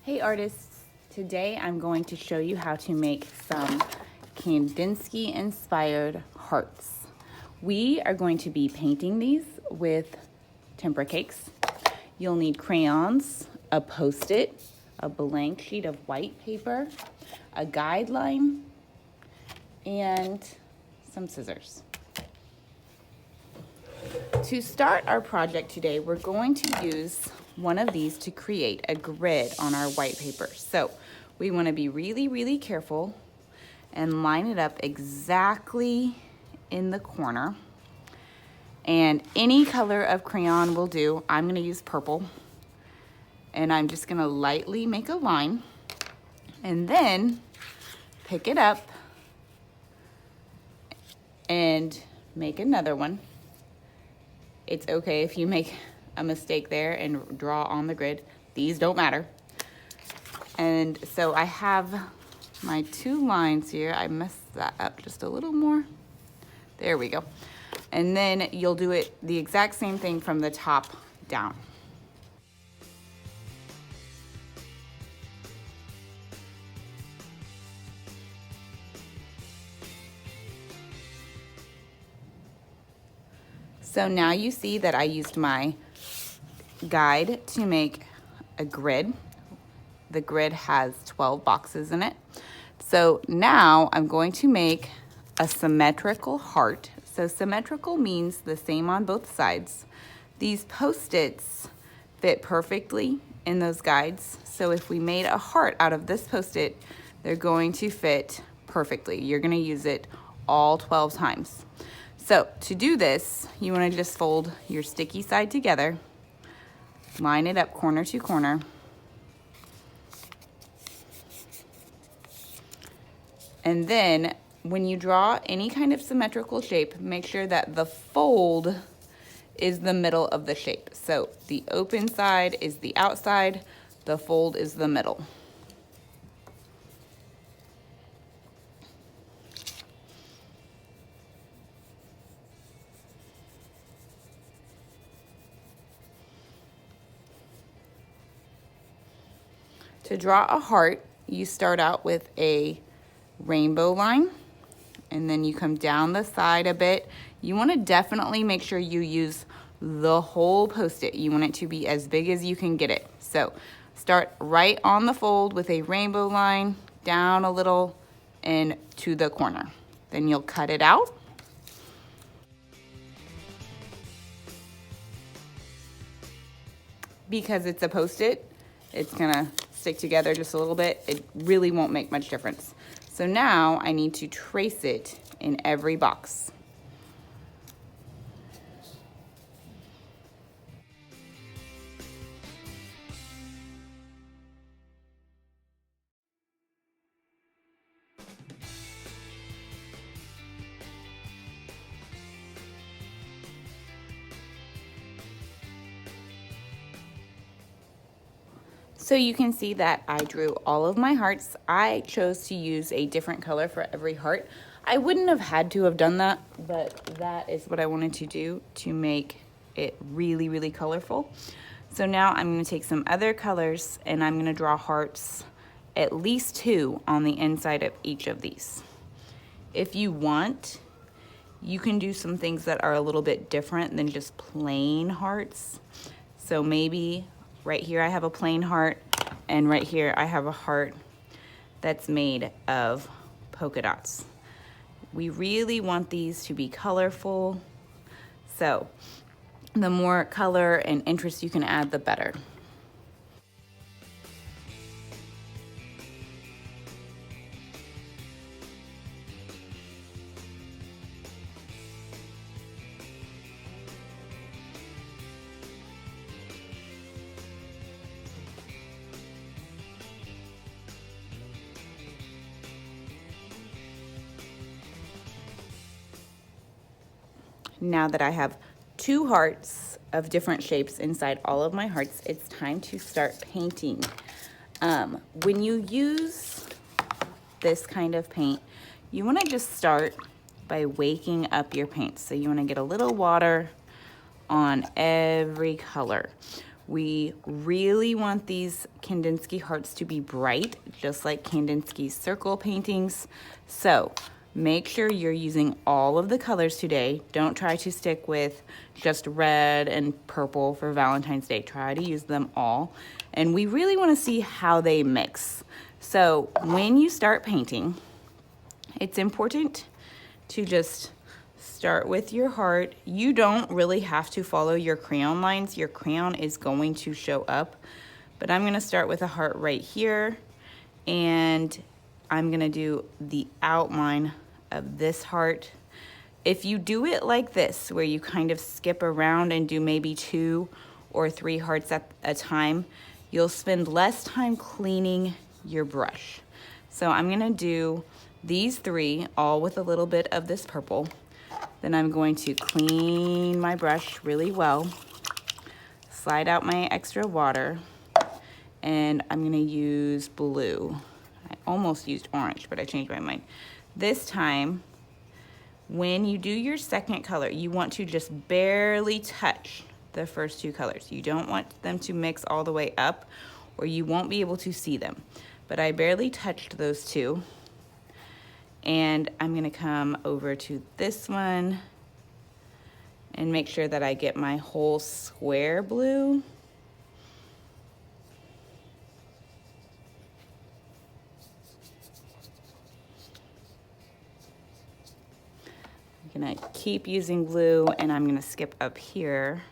Hey artists, today I'm going to show you how to make some Kandinsky inspired hearts. We are going to be painting these with tempera cakes. You'll need crayons, a Post-it, a blank sheet of white paper, a guideline, and some scissors. To start our project today, we're going to use one of these to create a grid on our white paper. So we want to be really careful and line it up exactly in the corner. And any color of crayon will do. I'm going to use purple. And I'm just going to lightly make a line and then pick it up and make another one. It's okay if you make a mistake there and draw on the grid. These don't matter. And so I have my two lines here. I messed that up just a little more. There we go. And then you'll do it the exact same thing from the top down. So now you see that I used my guide to make a grid. The grid has 12 boxes in it. So now I'm going to make a symmetrical heart. So symmetrical means the same on both sides. These Post-its fit perfectly in those guides. So if we made a heart out of this Post-it, they're going to fit perfectly. You're going to use it all 12 times. So to do this, you want to just fold your sticky side together, line it up corner to corner, and then when you draw any kind of symmetrical shape, make sure that the fold is the middle of the shape. So the open side is the outside, the fold is the middle. To draw a heart, you start out with a rainbow line, and then you come down the side a bit. You want to definitely make sure you use the whole Post-it. You want it to be as big as you can get it. So start right on the fold with a rainbow line, down a little, and to the corner. Then you'll cut it out. Because it's a Post-it, it's gonna stick together just a little bit. It really won't make much difference. So now I need to trace it in every box. So you can see that I drew all of my hearts. I chose to use a different color for every heart. I wouldn't have had to have done that, but that is what I wanted to do to make it really colorful. So now I'm going to take some other colors and I'm going to draw hearts, at least 2 on the inside of each of these. If you want, you can do some things that are a little bit different than just plain hearts. So maybe right here I have a plain heart, and right here I have a heart that's made of polka dots. We really want these to be colorful, so the more color and interest you can add, the better. Now that I have 2 hearts of different shapes inside all of my hearts, it's time to start painting. When you use this kind of paint, you want to just start by waking up your paint. So you want to get a little water on every color. We really want these Kandinsky hearts to be bright, just like Kandinsky's circle paintings. So make sure you're using all of the colors today. Don't try to stick with just red and purple for Valentine's Day. Try to use them all. And we really want to see how they mix. So when you start painting, it's important to just start with your heart. You don't really have to follow your crayon lines. Your crayon is going to show up. But I'm going to start with a heart right here. And I'm going to do the outline of this heart. If you do it like this, where you kind of skip around and do maybe 2 or 3 hearts at a time, you'll spend less time cleaning your brush. So I'm going to do these 3 all with a little bit of this purple. Then I'm going to clean my brush really well, slide out my extra water, and I'm going to use blue. I almost used orange, but I changed my mind. This time, when you do your second color, you want to just barely touch the first 2 colors. You don't want them to mix all the way up, or you won't be able to see them. But I barely touched those 2. And I'm gonna come over to this one and make sure that I get my whole square blue. I'm gonna keep using blue, and I'm gonna skip up here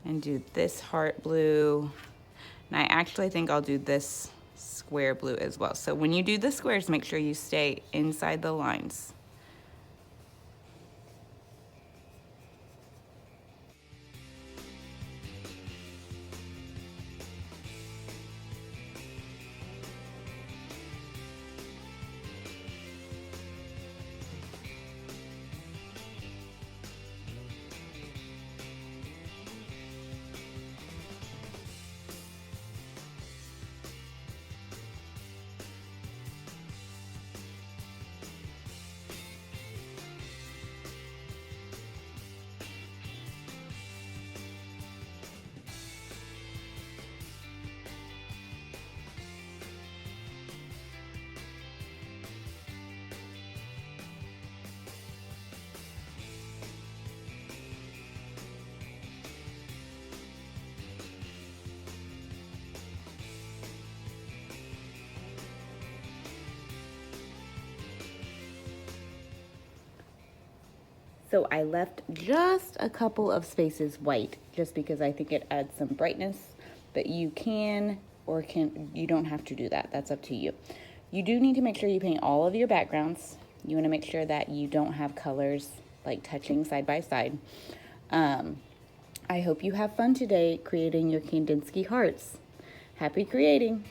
and do this heart blue. And I actually think I'll do this square blue as well. So when you do the squares, make sure you stay inside the lines. So I left just a couple of spaces white, just because I think it adds some brightness, but you can or you don't have to do that. That's up to you. You do need to make sure you paint all of your backgrounds. You want to make sure that you don't have colors like touching side by side. I hope you have fun today creating your Kandinsky hearts. Happy creating!